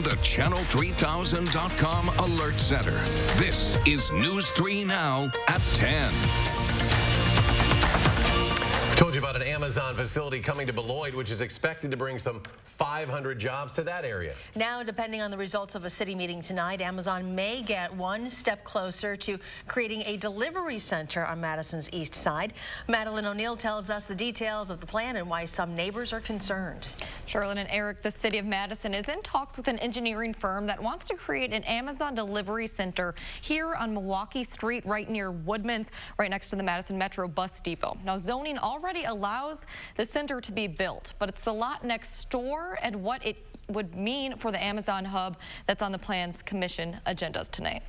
from the Channel3000.com Alert Center. This is News 3 Now at 10. Told you about an Amazon facility coming to Beloit, which is expected to bring some 500 jobs to that area. Now, depending on the results of a city meeting tonight, Amazon may get one step closer to creating a delivery center on Madison's east side. Madeline O'Neill tells us the details of the plan and why some neighbors are concerned. Charlotte and Eric, the city of Madison is in talks with an engineering firm that wants to create an Amazon delivery center here on Milwaukee Street, right near Woodman's, right next to the Madison Metro bus depot. Now, zoning already allows the center to be built, but it's the lot next door and what it would mean for the Amazon hub that's on the Plans Commission agendas tonight.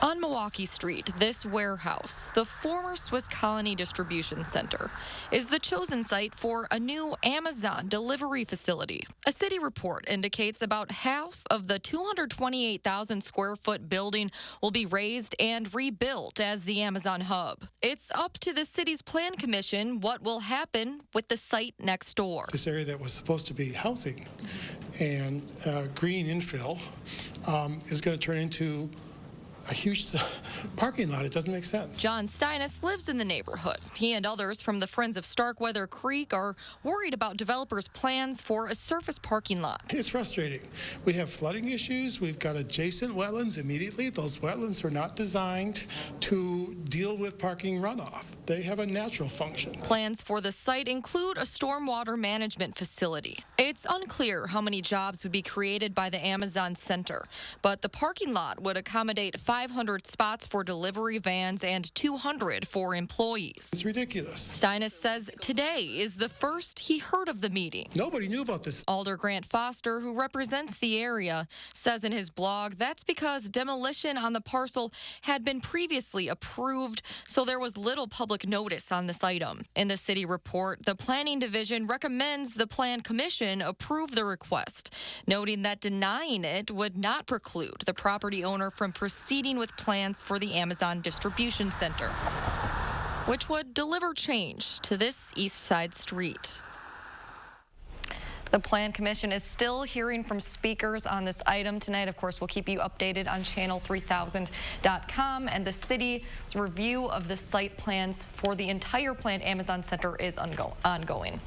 On Milwaukee Street, this warehouse, the former Swiss Colony Distribution Center, is the chosen site for a new Amazon delivery facility. A city report indicates about half of the 228,000 square foot building will be raised and rebuilt as the Amazon hub. It's up to the city's plan commission what will happen with the site next door. This area that was supposed to be housing and green infill is going to turn into a huge parking lot. It doesn't make sense. John Steinis lives in the neighborhood. He and others from the Friends of Starkweather Creek are worried about developers' plans for a surface parking lot. It's frustrating. We have flooding issues. We've got adjacent wetlands immediately. Those wetlands are not designed to deal with parking runoff. They have a natural function. Plans for the site include a stormwater management facility. It's unclear how many jobs would be created by the Amazon Center, but the parking lot would accommodate 500 spots for delivery vans and 200 for employees. It's ridiculous. Steinis says today is the first he heard of the meeting. Nobody knew about this. Alder Grant Foster, who represents the area, says in his blog that's because demolition on the parcel had been previously approved, so there was little public notice on this item. In the city report, the Planning Division recommends the Plan Commission approve the request, noting that denying it would not preclude the property owner from proceeding with plans for the Amazon Distribution Center, which would deliver change to this East Side street. The Plan Commission is still hearing from speakers on this item tonight. Of course, we'll keep you updated on Channel3000.com, and the city's review of the site plans for the entire planned Amazon Center is ongoing.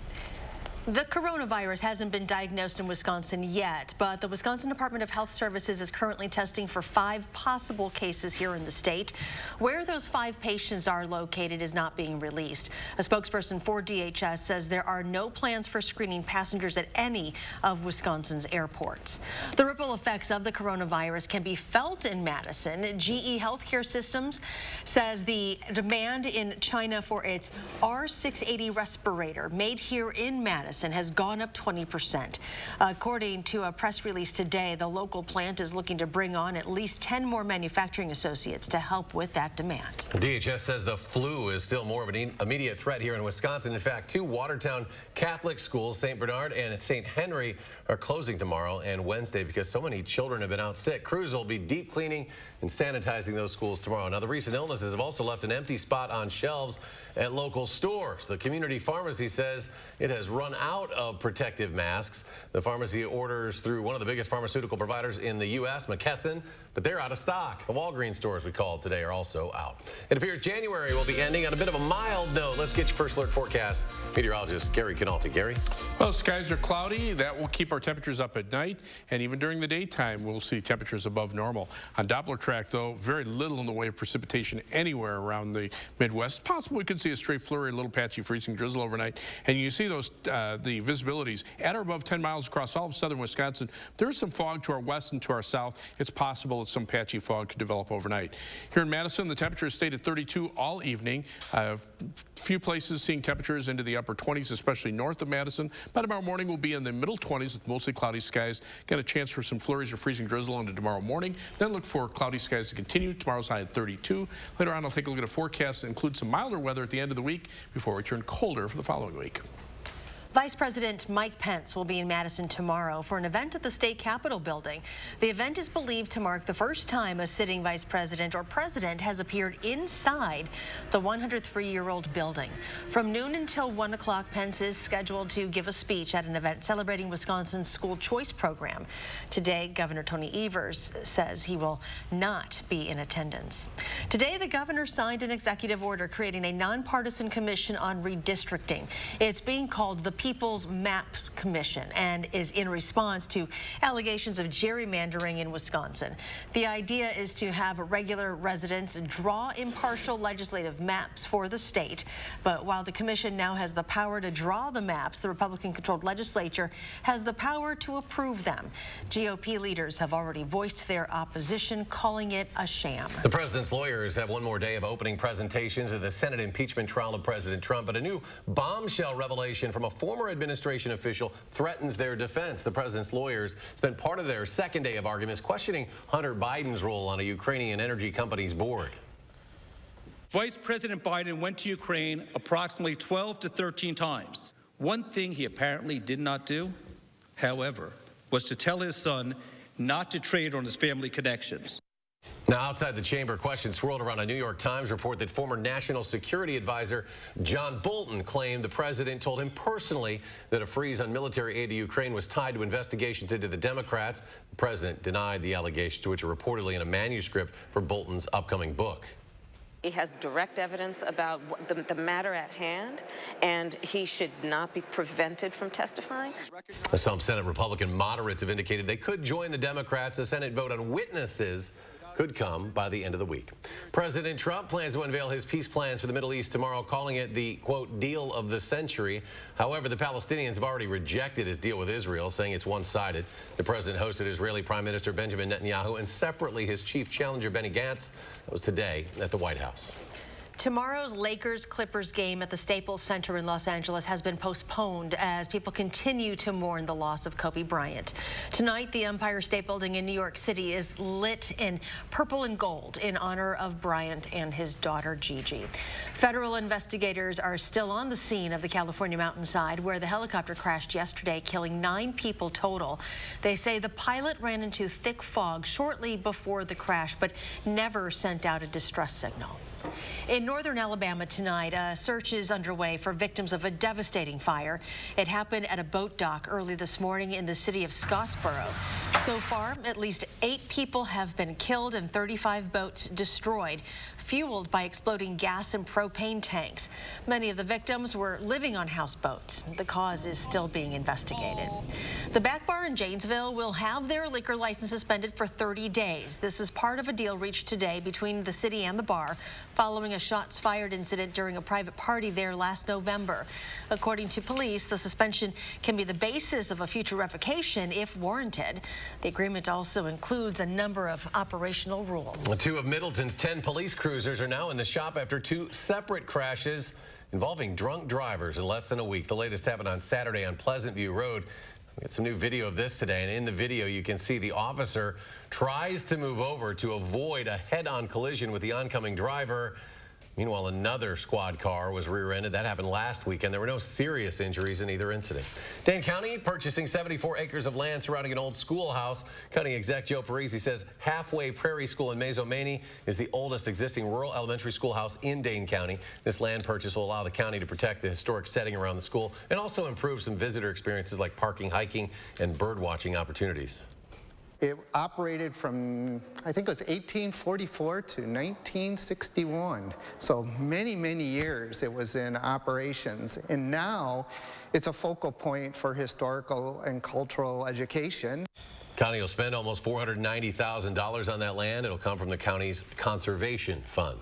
The coronavirus hasn't been diagnosed in Wisconsin yet, but the Wisconsin Department of Health Services is currently testing for 5 possible cases here in the state. Where those 5 patients are located is not being released. A spokesperson for DHS says there are no plans for screening passengers at any of Wisconsin's airports. The ripple effects of the coronavirus can be felt in Madison. GE Healthcare Systems says the demand in China for its R680 respirator made here in Madison has gone up 20%. According to a press release today, the local plant is looking to bring on at least 10 more manufacturing associates to help with that demand. DHS says the flu is still more of an immediate threat here in Wisconsin. In fact, 2 Watertown Catholic schools, St. Bernard and St. Henry, are closing tomorrow and Wednesday because so many children have been out sick. Crews will be deep cleaning and sanitizing those schools tomorrow. Now, the recent illnesses have also left an empty spot on shelves at local stores. The community pharmacy says it has run out of protective masks. The pharmacy orders through one of the biggest pharmaceutical providers in the U.S., McKesson, but they're out of stock. The Walgreens stores we called today are also out. It appears January will be ending on a bit of a mild note. Let's get your first alert forecast. Meteorologist Gary Canalti. Gary? Well, skies are cloudy. That will keep our temperatures up at night, and even during the daytime, we'll see temperatures above normal. On Doppler track, though, very little in the way of precipitation anywhere around the Midwest. Possible we could see a stray flurry, a little patchy freezing drizzle overnight, and you see those the visibilities at or above 10 miles across all of southern Wisconsin. There is some fog to our west and to our south. It's possible that some patchy fog could develop overnight. Here in Madison, the temperature stayed at 32 all evening. A few places seeing temperatures into the upper 20s, especially north of Madison. By tomorrow morning, we'll be in the middle 20s with mostly cloudy skies. Got a chance for some flurries or freezing drizzle into tomorrow morning. Then look for cloudy skies to continue. Tomorrow's high at 32. Later on, I'll take a look at a forecast that includes some milder weather at the end of the week before we turn colder for the following week. Vice President Mike Pence will be in Madison tomorrow for an event at the state capitol building. The event is believed to mark the first time a sitting vice president or president has appeared inside the 103-year-old building. From noon until 1 o'clock, Pence is scheduled to give a speech at an event celebrating Wisconsin's school choice program. Today, Governor Tony Evers says he will not be in attendance. Today, the governor signed an executive order creating a nonpartisan commission on redistricting. It's being called the People's Maps Commission and is in response to allegations of gerrymandering in Wisconsin. The idea is to have regular residents draw impartial legislative maps for the state. But while the commission now has the power to draw the maps, the Republican-controlled legislature has the power to approve them. GOP leaders have already voiced their opposition, calling it a sham. The president's lawyers have one more day of opening presentations in the Senate impeachment trial of President Trump, but a new bombshell revelation from a former administration official threatens their defense. The president's lawyers spent part of their second day of arguments questioning Hunter Biden's role on a Ukrainian energy company's board. Vice President Biden went to Ukraine approximately 12 to 13 times. One thing he apparently did not do, however, was to tell his son not to trade on his family connections. Now, outside the chamber, questions swirled around a New York Times report that former National Security Advisor John Bolton claimed the president told him personally that a freeze on military aid to Ukraine was tied to investigations into the Democrats. The president denied the allegations, which are reportedly in a manuscript for Bolton's upcoming book. He has direct evidence about the matter at hand, and he should not be prevented from testifying. Some Senate Republican moderates have indicated they could join the Democrats. A Senate vote on witnesses could come by the end of the week. President Trump plans to unveil his peace plans for the Middle East tomorrow, calling it the, quote, deal of the century. However, the Palestinians have already rejected his deal with Israel, saying it's one-sided. The president hosted Israeli Prime Minister Benjamin Netanyahu and separately his chief challenger Benny Gantz. That was today at the White House. Tomorrow's Lakers-Clippers game at the Staples Center in Los Angeles has been postponed as people continue to mourn the loss of Kobe Bryant. Tonight, the Empire State Building in New York City is lit in purple and gold in honor of Bryant and his daughter, Gigi. Federal investigators are still on the scene of the California mountainside where the helicopter crashed yesterday, killing 9 people total. They say the pilot ran into thick fog shortly before the crash, but never sent out a distress signal. In northern Alabama tonight, a search is underway for victims of a devastating fire. It happened at a boat dock early this morning in the city of Scottsboro. So far, at least 8 people have been killed and 35 boats destroyed, fueled by exploding gas and propane tanks. Many of the victims were living on houseboats. The cause is still being investigated. The Back Bar in Janesville will have their liquor license suspended for 30 days. This is part of a deal reached today between the city and the bar following a shots fired incident during a private party there last November. According to police, the suspension can be the basis of a future revocation if warranted. The agreement also includes a number of operational rules. 2 of Middleton's 10 police cruisers are now in the shop after 2 separate crashes involving drunk drivers in less than a week. The latest happened on Saturday on Pleasant View Road. We got some new video of this today, and in the video you can see the officer tries to move over to avoid a head-on collision with the oncoming driver. Meanwhile, another squad car was rear-ended. That happened last weekend. There were no serious injuries in either incident. Dane County purchasing 74 acres of land surrounding an old schoolhouse. County exec Joe Parisi says Halfway Prairie School in Mazomanie is the oldest existing rural elementary schoolhouse in Dane County. This land purchase will allow the county to protect the historic setting around the school and also improve some visitor experiences like parking, hiking, and bird watching opportunities. It operated from, I think it was 1844 to 1961. So many, many years it was in operations. And now it's a focal point for historical and cultural education. County will spend almost $490,000 on that land. It'll come from the county's conservation fund.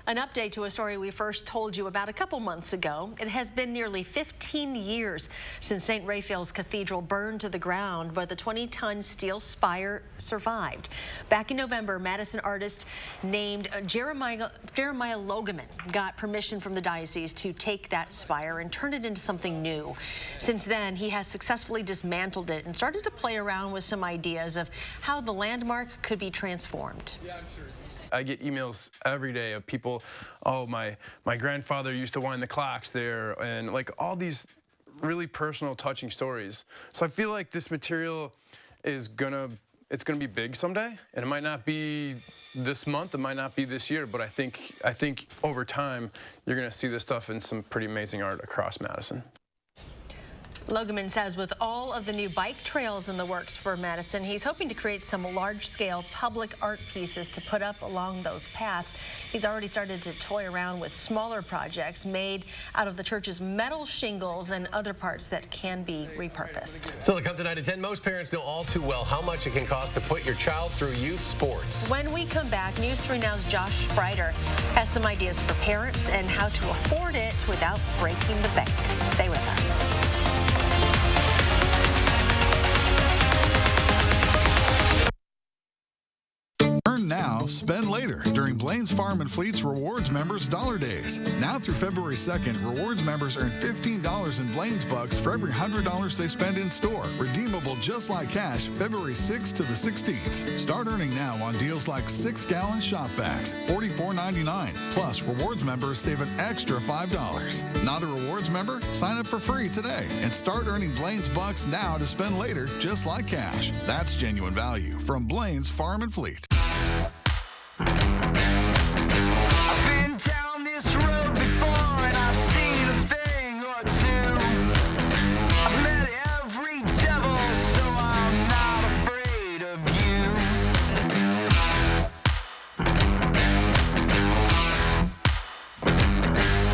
An update to a story we first told you about a couple months ago. It has been nearly 15 years since St. Raphael's Cathedral burned to the ground, but the 20-ton steel spire survived. Back in November, Madison artist named Jeremiah Logeman got permission from the diocese to take that spire and turn it into something new. Since then, he has successfully dismantled it and started to play around with some ideas of how the landmark could be transformed. Yeah, I'm sure. I get emails every day of people, oh, my grandfather used to wind the clocks there, and like all these really personal, touching stories. So I feel like this material is it's gonna be big someday, and it might not be this month, it might not be this year, but I think over time you're gonna see this stuff in some pretty amazing art across Madison. Logeman says with all of the new bike trails in the works for Madison, he's hoping to create some large-scale public art pieces to put up along those paths. He's already started to toy around with smaller projects made out of the church's metal shingles and other parts that can be repurposed. Still to come tonight at 10, most parents know all too well how much it can cost to put your child through youth sports. When we come back, News 3 Now's Josh Spreiter has some ideas for parents and how to afford it without breaking the bank. Stay with us. Earn now, spend later during Blaine's Farm and Fleet's Rewards Members Dollar Days. Now through February 2nd, Rewards members earn $15 in Blaine's Bucks for every $100 they spend in store. Redeemable just like cash, February 6th to the 16th. Start earning now on deals like 6-gallon shop vacs, $44.99. Plus, Rewards members save an extra $5. Not a Rewards member? Sign up for free today and start earning Blaine's Bucks now to spend later just like cash. That's genuine value from Blaine's Farm and Fleet. I've been down this road before and I've seen a thing or two. I've met every devil, so I'm not afraid of you.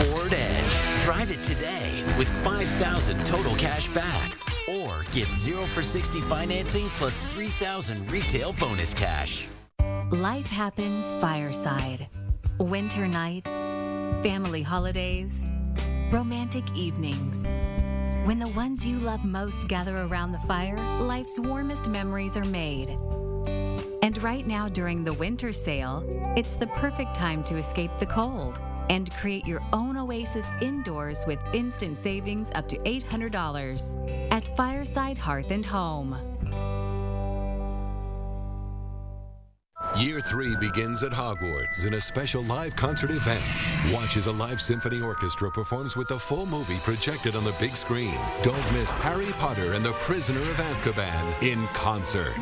Ford Edge. Drive it today with $5,000 total cash back. Or get 0 for 60 financing plus $3,000 retail bonus cash. Life happens fireside. Winter nights, family holidays, romantic evenings. When the ones you love most gather around the fire, life's warmest memories are made. And right now during the winter sale, it's the perfect time to escape the cold and create your own oasis indoors with instant savings up to $800 at Fireside Hearth and Home. Year 3 begins at Hogwarts in a special live concert event. Watch as a live symphony orchestra performs with the full movie projected on the big screen. Don't miss Harry Potter and the Prisoner of Azkaban in concert.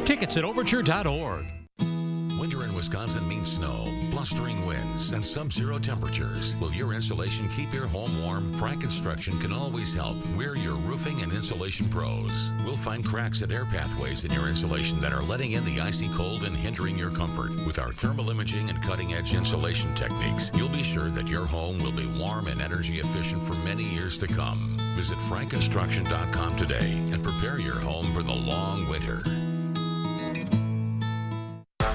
Tickets at overture.org. Winter in Wisconsin means snow, blustering winds, and sub-zero temperatures. Will your insulation keep your home warm? Frank Construction can always help. We're your roofing and insulation pros. We'll find cracks at air pathways in your insulation that are letting in the icy cold and hindering your comfort. With our thermal imaging and cutting-edge insulation techniques, you'll be sure that your home will be warm and energy efficient for many years to come. Visit frankconstruction.com today and prepare your home for the long winter.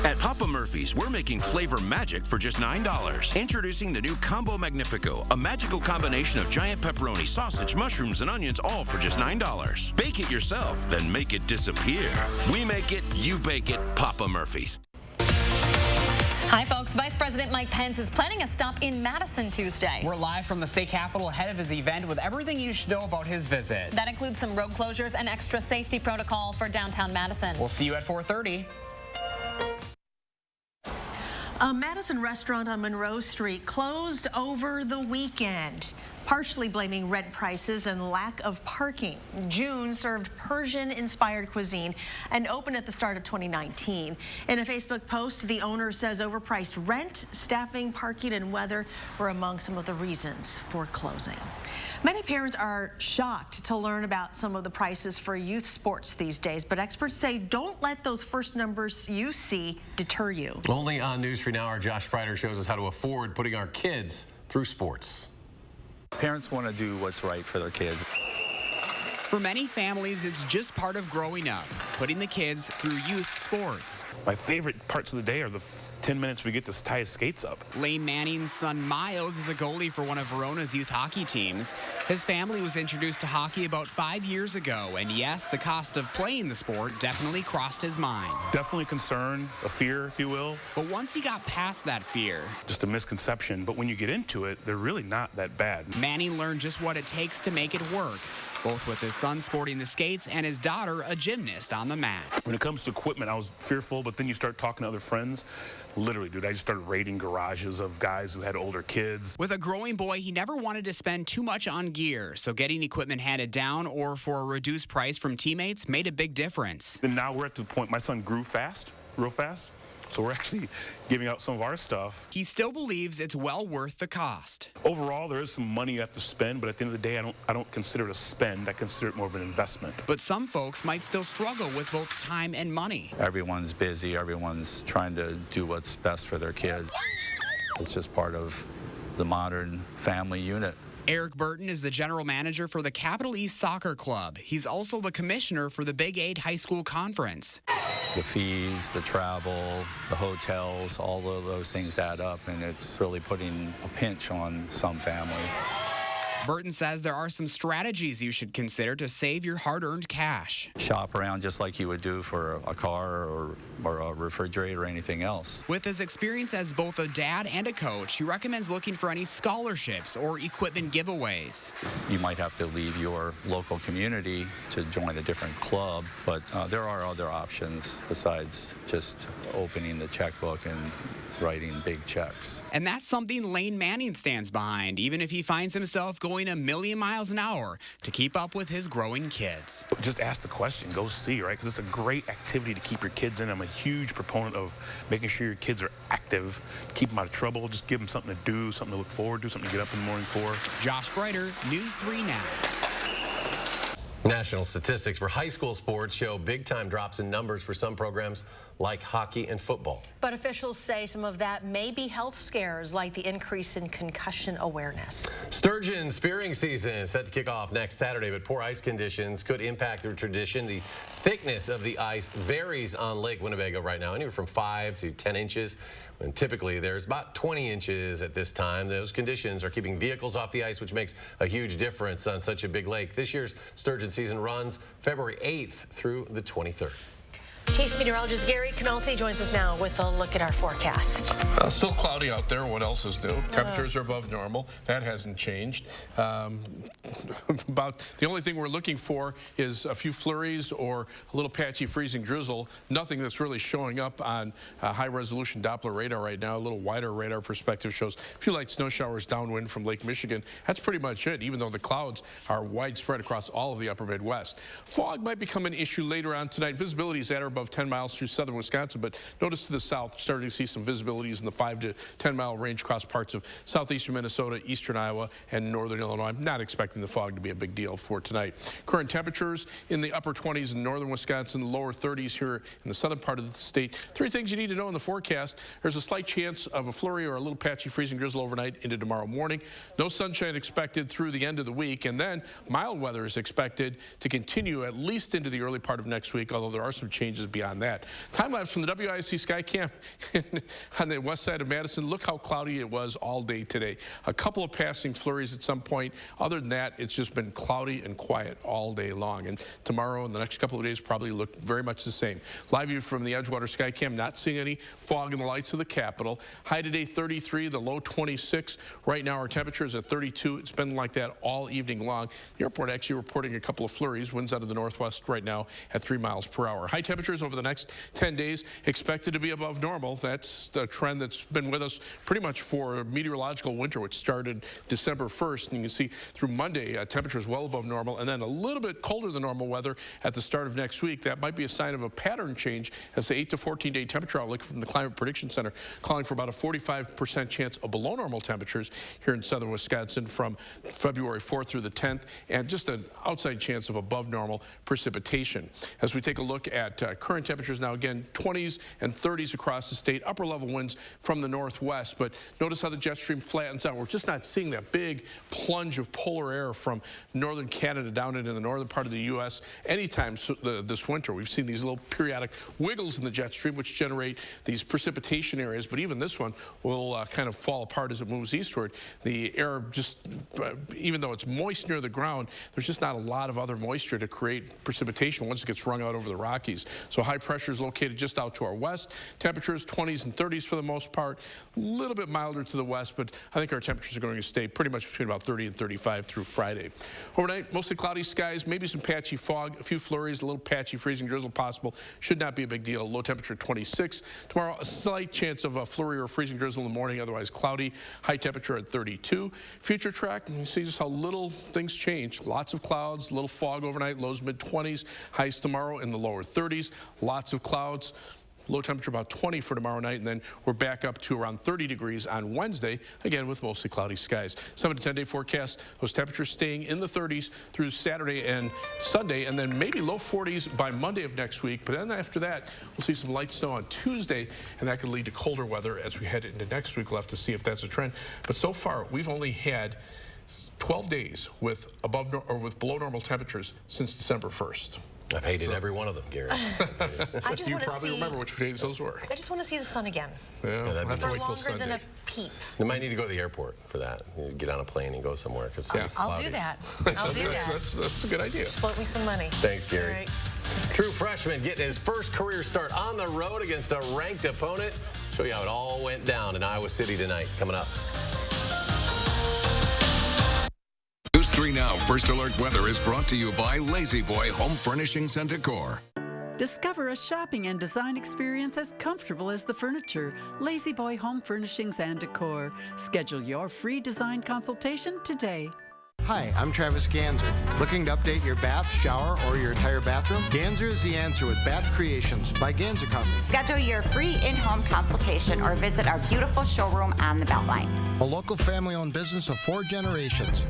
At Papa Murphy's, we're making flavor magic for just $9. Introducing the new Combo Magnifico, a magical combination of giant pepperoni, sausage, mushrooms, and onions, all for just $9. Bake it yourself, then make it disappear. We make it, you bake it, Papa Murphy's. Hi, folks. Vice President Mike Pence is planning a stop in Madison Tuesday. We're live from the state capitol ahead of his event with everything you should know about his visit. That includes some road closures and extra safety protocol for downtown Madison. We'll see you at 4:30. A Madison restaurant on Monroe Street closed over the weekend, partially blaming rent prices and lack of parking. June served Persian-inspired cuisine and opened at the start of 2019. In a Facebook post, the owner says overpriced rent, staffing, parking, and weather were among some of the reasons for closing. Many parents are shocked to learn about some of the prices for youth sports these days, but experts say don't let those first numbers you see deter you. Only on News 3 Now, our Josh Spreiter shows us how to afford putting our kids through sports. Parents want to do what's right for their kids. For many families, it's just part of growing up, putting the kids through youth sports. My favorite parts of the day are the 10 minutes we get to tie his skates up. Lane Manning's son Miles is a goalie for one of Verona's youth hockey teams. His family was introduced to hockey about 5 years ago, and yes, the cost of playing the sport definitely crossed his mind. Definitely concern, a fear, if you will. But once he got past that fear, just a misconception, but when you get into it, they're really not that bad. Manning learned just what it takes to make it work, both with his son sporting the skates and his daughter a gymnast on the mat. When it comes to equipment, I was fearful, but then you start talking to other friends. literally, dude, I just started raiding garages of guys who had older kids. With a growing boy, he never wanted to spend too much on gear, so getting equipment handed down or for a reduced price from teammates made a big difference. And now we're at the point, my son grew fast, real fast. So we're actually giving out some of our stuff. He still believes it's well worth the cost. Overall, there is some money you have to spend, but at the end of the day, I don't consider it a spend. I consider it more of an investment. But some folks might still struggle with both time and money. Everyone's busy. Everyone's trying to do what's best for their kids. It's just part of the modern family unit. Eric Burton is the general manager for the Capital East Soccer Club. He's also the commissioner for the Big 8 High School Conference. The fees, the travel, the hotels, all of those things add up, and it's really putting a pinch on some families. Burton says there are some strategies you should consider to save your hard-earned cash. Shop around just like you would do for a car or a refrigerator or anything else. With his experience as both a dad and a coach, he recommends looking for any scholarships or equipment giveaways. You might have to leave your local community to join a different club, but there are other options besides just opening the checkbook and writing big checks. And that's something Lane Manning stands behind, even if he finds himself going a million miles an hour to keep up with his growing kids. Just ask the question, go see, right? Because it's a great activity to keep your kids in. I'm a huge proponent of making sure your kids are active, keep them out of trouble, just give them something to do, something to look forward to, something to get up in the morning for. Josh Breiter, News 3 Now. National statistics for high school sports show big-time drops in numbers for some programs like hockey and football. But officials say some of that may be health scares, like the increase in concussion awareness. Sturgeon spearing season is set to kick off next Saturday, but poor ice conditions could impact the tradition. The thickness of the ice varies on Lake Winnebago right now, anywhere from 5 to 10 inches. When typically there's about 20 inches at this time. Those conditions are keeping vehicles off the ice, which makes a huge difference on such a big lake. This year's sturgeon season runs February 8th through the 23rd. Chief Meteorologist Gary Canalti joins us now with a look at our forecast. Still cloudy out there. What else is new? Temperatures are above normal. That hasn't changed. About the only thing we're looking for is a few flurries or a little patchy freezing drizzle. Nothing that's really showing up on high-resolution Doppler radar right now. A little wider radar perspective shows a few light snow showers downwind from Lake Michigan. That's pretty much it, even though the clouds are widespread across all of the upper Midwest. Fog might become an issue later on tonight. Visibility is at or above 10 miles through southern Wisconsin, but notice to the south, starting to see some visibilities in the 5 to 10 mile range across parts of southeastern Minnesota, eastern Iowa, and northern Illinois. I'm not expecting the fog to be a big deal for tonight. Current temperatures in the upper 20s in northern Wisconsin, lower 30s here in the southern part of the state. Three things you need to know in the forecast. There's a slight chance of a flurry or a little patchy freezing drizzle overnight into tomorrow morning. No sunshine expected through the end of the week, and then mild weather is expected to continue at least into the early part of next week, although there are some changes beyond that. Time lapse from the WISC Sky Cam on the west side of Madison. Look how cloudy it was all day today. A couple of passing flurries at some point. Other than that, it's just been cloudy and quiet all day long. And tomorrow and the next couple of days probably look very much the same. Live view from the Edgewater Sky Cam, not seeing any fog in the lights of the Capitol. High today 33, the low 26. Right now our temperature is at 32. It's been like that all evening long. The airport actually reporting a couple of flurries. Winds out of the northwest right now at 3 miles per hour. High temperatures over the next 10 days expected to be above normal. That's the trend that's been with us pretty much for meteorological winter, which started December 1st. And you can see through Monday, temperatures well above normal, and then a little bit colder than normal weather at the start of next week. That might be a sign of a pattern change, as the 8 to 14-day temperature outlook from the Climate Prediction Center calling for about a 45% chance of below normal temperatures here in southern Wisconsin from February 4th through the 10th, and just an outside chance of above normal precipitation. As we take a look at current temperatures now, again, 20s and 30s across the state, upper level winds from the northwest, but notice how the jet stream flattens out. We're just not seeing that big plunge of polar air from northern Canada down into the northern part of the U.S. anytime this winter. We've seen these little periodic wiggles in the jet stream which generate these precipitation areas, but even this one will kind of fall apart as it moves eastward. The air just, even though it's moist near the ground, there's just not a lot of other moisture to create precipitation once it gets wrung out over the Rockies. So high pressure is located just out to our west. Temperatures 20s and 30s for the most part. A little bit milder to the west, but I think our temperatures are going to stay pretty much between about 30 and 35 through Friday. Overnight, mostly cloudy skies, maybe some patchy fog, a few flurries, a little patchy freezing drizzle possible. Should not be a big deal. Low temperature 26. Tomorrow, a slight chance of a flurry or freezing drizzle in the morning, otherwise cloudy. High temperature at 32. Future track, you see just how little things change. Lots of clouds, little fog overnight, lows mid-20s. Highs tomorrow in the lower 30s. Lots of clouds. Low temperature about 20 for tomorrow night, and then we're back up to around 30 degrees on Wednesday, again with mostly cloudy skies. 7 to 10 day forecast, those temperatures staying in the 30s through Saturday and Sunday, and then maybe low 40s by Monday of next week. But then after that, we'll see some light snow on Tuesday, and that could lead to colder weather as we head into next week. We'll have to see if that's a trend. But so far, we've only had 12 days with below normal temperatures since December 1st. I've hated every one of them, Gary. You probably remember which days those were. I just want to see the sun again. Yeah, we'll have to for wait till longer Sunday. than a peep. You might need to go to the airport for that. You get on a plane and go somewhere. Yeah. I'll do that. I'll do that. That's a good idea. Just float me some money. Thanks, Gary. Right. True freshman getting his first career start on the road against a ranked opponent. Show you how it all went down in Iowa City tonight. Coming up. News 3 Now First Alert Weather is brought to you by Lazy Boy Home Furnishings and Decor. Discover a shopping and design experience as comfortable as the furniture. Lazy Boy Home Furnishings and Decor. Schedule your free design consultation today. Hi, I'm Travis Ganser. Looking to update your bath, shower, or your entire bathroom? Ganser is the answer with Bath Creations by Ganser Company. Schedule your free in-home consultation or visit our beautiful showroom on the Beltline. A local family-owned business of 4 generations.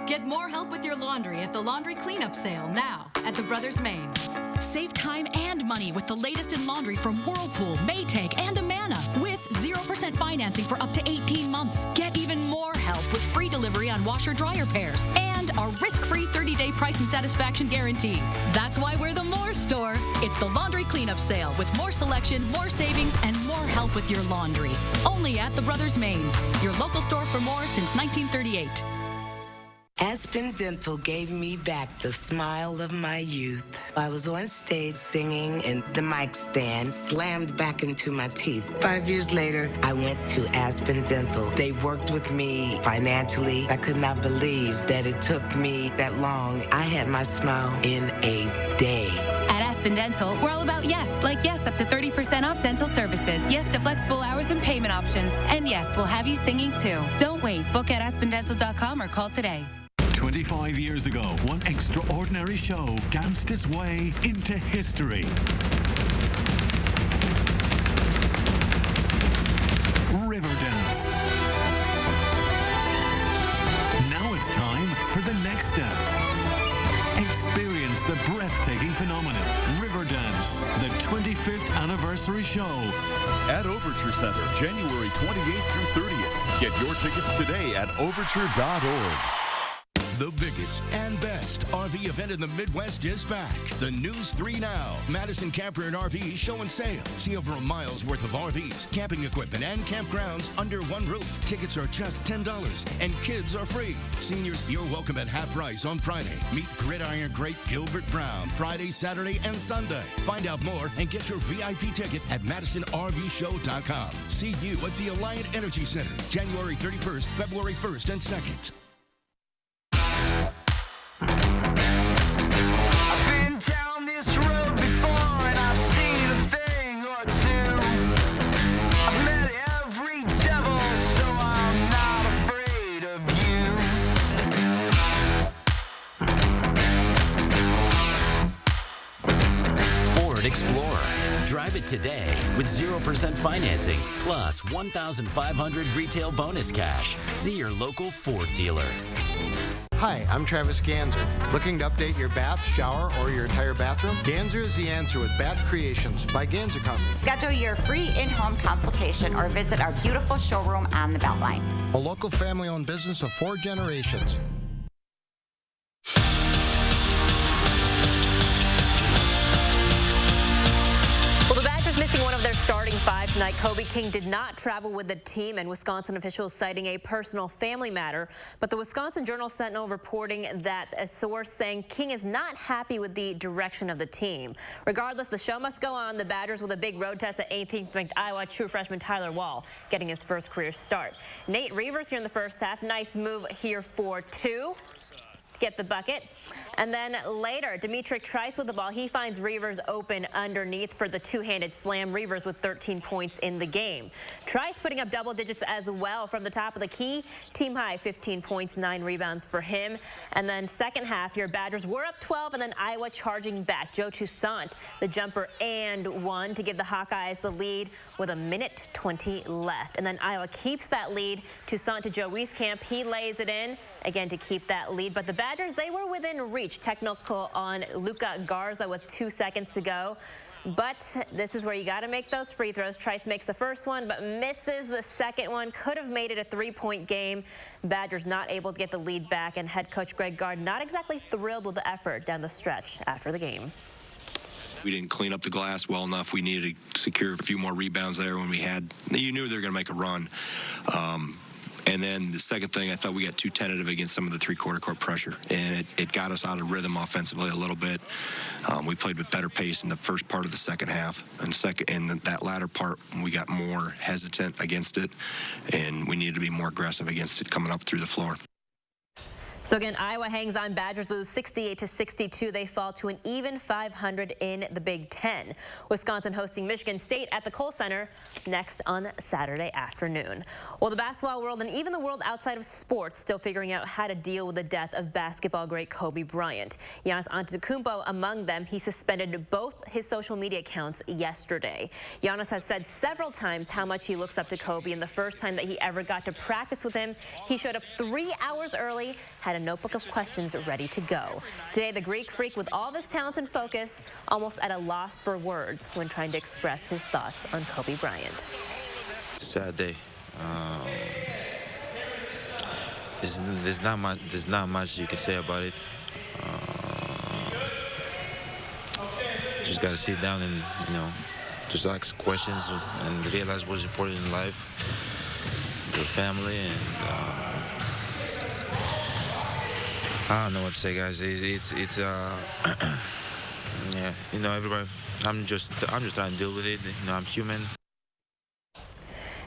Get more help with your laundry at the Laundry Cleanup Sale now at the Brothers Maine. Save time and money with the latest in laundry from Whirlpool, Maytag, and Amana with 0% financing for up to 18 months. Get even more help with free delivery on washer-dryer pairs and our risk-free 30-day price and satisfaction guarantee. That's why we're the More Store. It's the Laundry Cleanup Sale with more selection, more savings, and more help with your laundry. Only at the Brothers Maine, your local store for more since 1938. Aspen Dental gave me back the smile of my youth. I was on stage singing and the mic stand slammed back into my teeth. 5 years later, I went to Aspen Dental. They worked with me financially. I could not believe that it took me that long. I had my smile in a day. At Aspen Dental, we're all about yes, like yes, up to 30% off dental services, yes to flexible hours and payment options, and yes, we'll have you singing too. Don't wait. Book at aspendental.com or call today. 25 years ago, one extraordinary show danced its way into history. Riverdance. Now it's time for the next step. Experience the breathtaking phenomenon, Riverdance, the 25th anniversary show. At Overture Center, January 28th through 30th. Get your tickets today at overture.org. The biggest and best RV event in the Midwest is back. The News 3 Now. Madison Camper and RV show and sale. See over a mile's worth of RVs, camping equipment, and campgrounds under one roof. Tickets are just $10, and kids are free. Seniors, you're welcome at half price on Friday. Meet Gridiron Great Gilbert Brown Friday, Saturday, and Sunday. Find out more and get your VIP ticket at MadisonRVShow.com. See you at the Alliant Energy Center, January 31st, February 1st, and 2nd. I've been down this road before and I've seen a thing or two. I've met every devil, so I'm not afraid of you. Ford Explorer. Drive it today with 0% financing plus 1,500 retail bonus cash. See your local Ford dealer. Hi, I'm Travis Ganser. Looking to update your bath, shower, or your entire bathroom? Ganser is the answer with Bath Creations by Ganser Company. Schedule your free in-home consultation or visit our beautiful showroom on the Beltline. A local family-owned business of 4 generations. Well, the Badgers missing one of their starting 5 Tonight, Kobe King did not travel with the team, and Wisconsin officials citing a personal family matter. But the Wisconsin Journal-Sentinel reporting that a source saying King is not happy with the direction of the team. Regardless, the show must go on. The Badgers with a big road test at 18th-ranked Iowa true freshman Tyler Wall getting his first career start. Nate Reavers here in the first half. Nice move here for two. Get the bucket. And then later, Demetric Trice with the ball. He finds Reavers open underneath for the two-handed slam. Reavers with 13 points in the game. Trice putting up double digits as well from the top of the key. Team high, 15 points, 9 rebounds for him. And then second half, your Badgers were up 12, and then Iowa charging back. Joe Toussaint, the jumper and one to give the Hawkeyes the lead with 1:20 left. And then Iowa keeps that lead. Toussaint to Joe Wieskamp. He lays it in again to keep that lead. But the Badgers, they were within reach. Technical on Luka Garza with 2 seconds to go. But this is where you got to make those free throws. Trice makes the first one, but misses the second one. Could have made it a 3-point game. Badgers not able to get the lead back, and head coach Greg Gard not exactly thrilled with the effort down the stretch after the game. We didn't clean up the glass well enough. We needed to secure a few more rebounds there when we had. You knew they were going to make a run. And then the second thing, I thought we got too tentative against some of the three-quarter court pressure, and it got us out of rhythm offensively a little bit. We played with better pace in the first part of the second half, and that latter part, we got more hesitant against it, and we needed to be more aggressive against it coming up through the floor. So again, Iowa hangs on. Badgers lose 68-62. They fall to an even 500 in the Big Ten. Wisconsin hosting Michigan State at the Kohl Center next on Saturday afternoon. Well, the basketball world and even the world outside of sports still figuring out how to deal with the death of basketball great Kobe Bryant. Giannis Antetokounmpo among them. He suspended both his social media accounts yesterday. Giannis has said several times how much he looks up to Kobe, and the first time that he ever got to practice with him, he showed up 3 hours early, had a notebook of questions ready to go. Today, the Greek freak, with all of his talent and focus, almost at a loss for words when trying to express his thoughts on Kobe Bryant. It's a sad day. There's not much you can say about it. Just got to sit down and, just ask questions and realize what's important in life, your family, and I don't know what to say, guys. It's yeah, everybody. I'm just trying to deal with it. I'm human.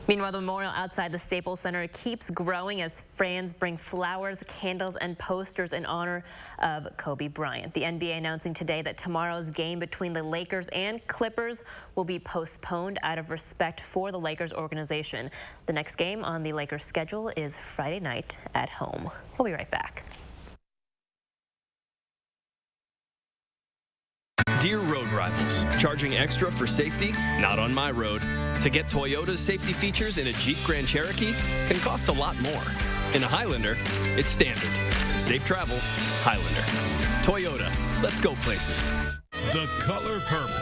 Meanwhile, the memorial outside the Staples Center keeps growing as fans bring flowers, candles, and posters in honor of Kobe Bryant. The NBA announcing today that tomorrow's game between the Lakers and Clippers will be postponed out of respect for the Lakers organization. The next game on the Lakers schedule is Friday night at home. We'll be right back. Dear road rivals, charging extra for safety? Not on my road. To get Toyota's safety features in a Jeep Grand Cherokee can cost a lot more. In a Highlander, it's standard. Safe travels, Highlander. Toyota, let's go places. The Color Purple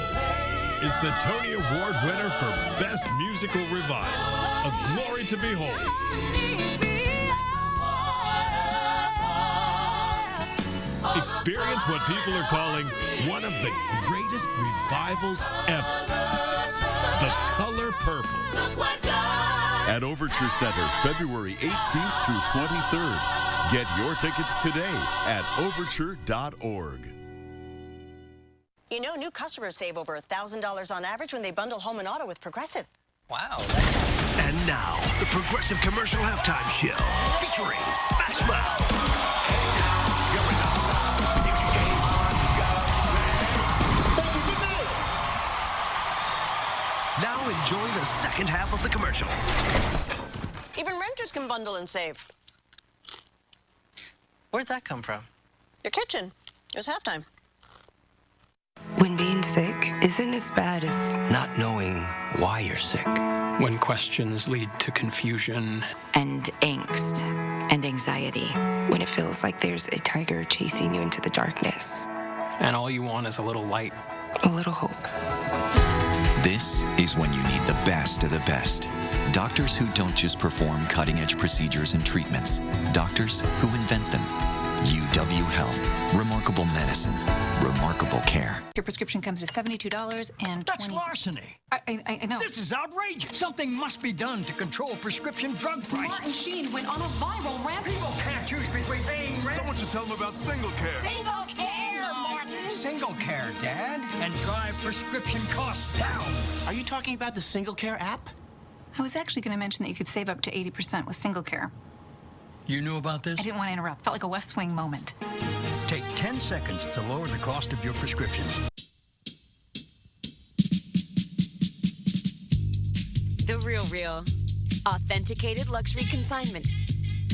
is the Tony Award winner for Best Musical Revival. A glory to behold. Experience what people are calling one of the greatest revivals ever. The Color Purple. At Overture Center, February 18th through 23rd. Get your tickets today at overture.org. You know, new customers save over $1,000 on average when they bundle home and auto with Progressive. Wow. And now, the Progressive Commercial Halftime Show featuring Smash Mouth. Now enjoy the second half of the commercial. Even renters can bundle and save. Where'd that come from? Your kitchen. It was halftime. When being sick isn't as bad as not knowing why you're sick. When questions lead to confusion. And angst and anxiety. When it feels like there's a tiger chasing you into the darkness. And all you want is a little light. A little hope. This is when you need the best of the best. Doctors who don't just perform cutting-edge procedures and treatments. Doctors who invent them. UW Health. Remarkable medicine. Remarkable care. Your prescription comes to $72 and That's larceny. I know. This is outrageous. Something must be done to control prescription drug prices. Martin Sheen went on a viral rant. People can't choose between paying rent. Someone should tell them about Single Care. Single Care, Martin. Single Care, Dad. And drive prescription costs down. Are you talking about the Single Care app? I was actually going to mention that you could save up to 80% with Single Care. You knew about this? I didn't want to interrupt. Felt like a West Wing moment. Take 10 seconds to lower the cost of your prescriptions. The Real. Authenticated luxury consignment.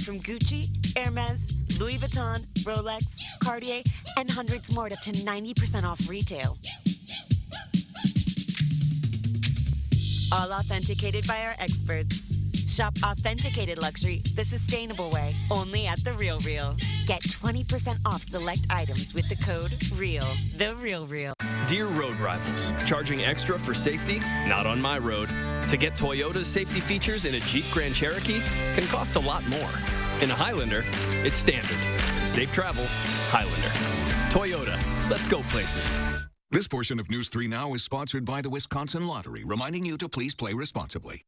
From Gucci, Hermes, Louis Vuitton, Rolex, Cartier, and hundreds more at up to 90% off retail. All authenticated by our experts. Shop Authenticated Luxury the sustainable way, only at The Real. Get 20% off select items with the code REAL. The Real. Dear road rivals, charging extra for safety? Not on my road. To get Toyota's safety features in a Jeep Grand Cherokee can cost a lot more. In a Highlander, it's standard. Safe travels, Highlander. Toyota, let's go places. This portion of News 3 Now is sponsored by the Wisconsin Lottery, reminding you to please play responsibly.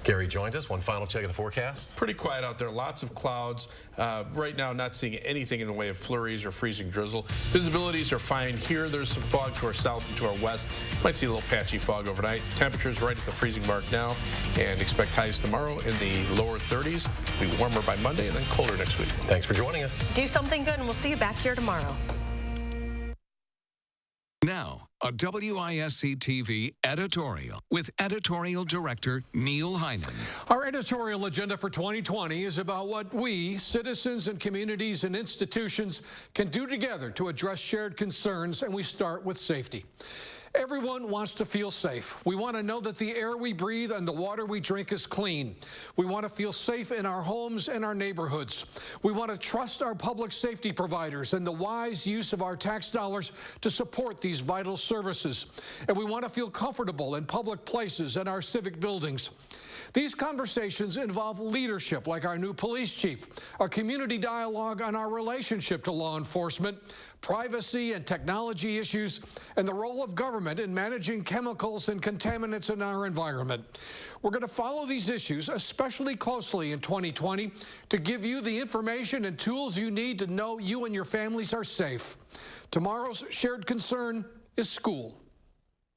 Gary joins us. One final check of the forecast. Pretty quiet out there. Lots of clouds. Right now, not seeing anything in the way of flurries or freezing drizzle. Visibilities are fine here. There's some fog to our south and to our west. Might see a little patchy fog overnight. Temperatures right at the freezing mark now, and expect highs tomorrow in the lower 30s. Be warmer by Monday and then colder next week. Thanks for joining us. Do something good, and we'll see you back here tomorrow. Now, a WISC-TV editorial with editorial director Neil Heineman. Our editorial agenda for 2020 is about what we, citizens and communities and institutions, can do together to address shared concerns, and we start with safety. Everyone wants to feel safe. We want to know that the air we breathe and the water we drink is clean. We want to feel safe in our homes and our neighborhoods. We want to trust our public safety providers and the wise use of our tax dollars to support these vital services. And we want to feel comfortable in public places and our civic buildings. These conversations involve leadership like our new police chief, a community dialogue on our relationship to law enforcement, privacy and technology issues, and the role of government in managing chemicals and contaminants in our environment. We're going to follow these issues especially closely in 2020 to give you the information and tools you need to know you and your families are safe. Tomorrow's shared concern is school.